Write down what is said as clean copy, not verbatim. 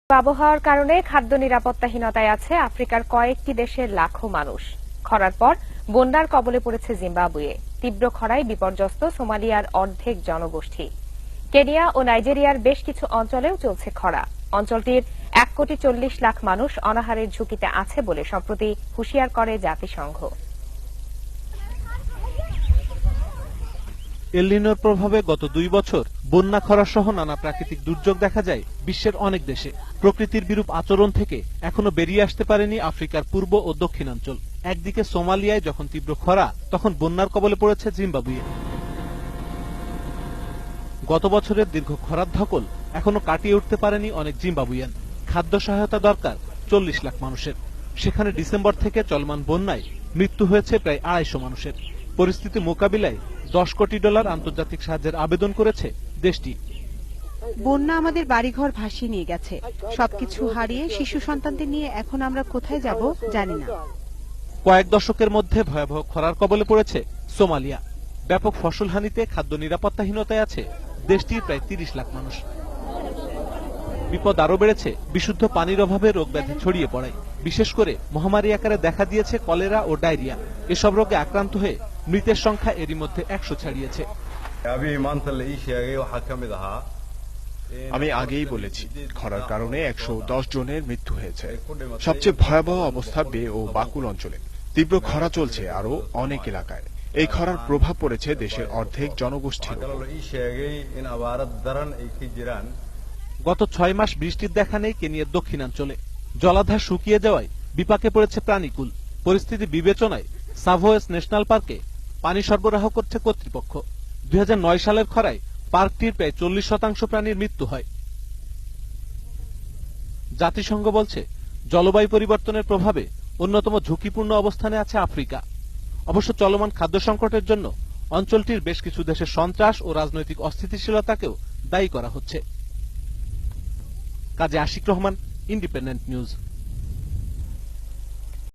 আবহাওয়ার কারণে খাদ্য নিরাপত্তাহীনতায় আছে আফ্রিকার কয়েকটি দেশের লাখো মানুষ। খরার পর বন্যার কবলে পড়েছে জিম্বাবুয়ে। তীব্র খরায় বিপর্যস্ত সোমালিয়ার অর্ধেক জনগোষ্ঠী। কেনিয়া ও নাইজেরিয়ার বেশ কিছু অঞ্চলেও চলছে খরা। অঞ্চলটির 1,40,00,000 মানুষ অনাহারের ঝুঁকিতে আছে বলে সম্প্রতি হুঁশিয়ার করে জাতিসংঘ। এল নিনোর প্রভাবে গত 2 বছর বন্যা, খরা সহ নানা প্রাকৃতিক দুর্যোগ দেখা যায় বিশ্বের অনেক দেশে। প্রকৃতির বিরূপ আচরণ থেকে এখনো বেরিয়ে আসতে পারেনি আফ্রিকার পূর্ব ও দক্ষিণাঞ্চল। একদিকে সোমালিয়ায় যখন তীব্র খরা, তখন বন্যার কবলে পড়েছে জিম্বাবুয়ে। গত বছরের দীর্ঘ খরার ধকল এখনো কাটিয়ে উঠতে পারেনি অনেক জিম্বাবুয়ান। খাদ্য সহায়তা দরকার 40 লাখ মানুষের। সেখানে ডিসেম্বর থেকে চলমান বন্যায় মৃত্যু হয়েছে প্রায় 250 মানুষের। পরিস্থিতি মোকাবিলায় $10 কোটি আন্তর্জাতিক সাহায্যের আবেদন করেছে দেশটি। বন্যা আমাদের বাড়িঘর ভাসিয়ে নিয়ে গেছে। সবকিছু হারিয়ে শিশু সন্তানদের নিয়ে এখন আমরা কোথায় যাব জানি না। কয়েক দশকের মধ্যে ভয়াবহ খরার কবলে পড়েছে সোমালিয়া। ব্যাপক ফসলহানিতে খাদ্য নিরাপত্তাহীনতায় আছে দেশটির প্রায় 30 লাখ মানুষ। বিপদ আরো বেড়েছে বিশুদ্ধ পানির অভাবে রোগব্যাধি ছড়িয়ে পড়ায়। বিশেষ করে মহামারী আকারে দেখা দিয়েছে কলেরা ও ডায়রিয়া। এসব রোগে আক্রান্ত হয়ে মৃতের সংখ্যা এরই মধ্যে 100 ছাড়িয়েছে। আমি আগেই বলেছি, খরার কারণে 110 জনের মৃত্যু হয়েছে। সবচেয়ে ভয়াবহ অবস্থা বে ও বাকুল অঞ্চলে। তীব্র খরা চলছে আরো অনেক এলাকায়। এই খরার প্রভাব পড়েছে দেশের অর্ধেক জনগোষ্ঠীর। গত 6 মাস বৃষ্টির দেখা নেই কেনিয়ার দক্ষিণাঞ্চলে। জলাধার শুকিয়ে যাওয়ায় বিপাকে পড়েছে প্রাণীকুল। পরিস্থিতি বিবেচনায় সাভোয়েস ন্যাশনাল পার্কে পানি সরবরাহ করছে কর্তৃপক্ষ। 2009 সালের খরায় পার্কটির প্রায় 40% প্রাণীর মৃত্যু হয়। জাতিসংঘ বলছে, জলবায়ু পরিবর্তনের প্রভাবে অন্যতম ঝুঁকিপূর্ণ অবস্থানে আছে আফ্রিকা। অবশ্য চলমান খাদ্য সংকটের জন্য অঞ্চলটির বেশ কিছু দেশের সন্ত্রাস ও রাজনৈতিক অস্থিতিশীলতাকেও দায়ী করা হচ্ছে। কাজী আশিক রহমান, ইন্ডিপেন্ডেন্ট নিউজ।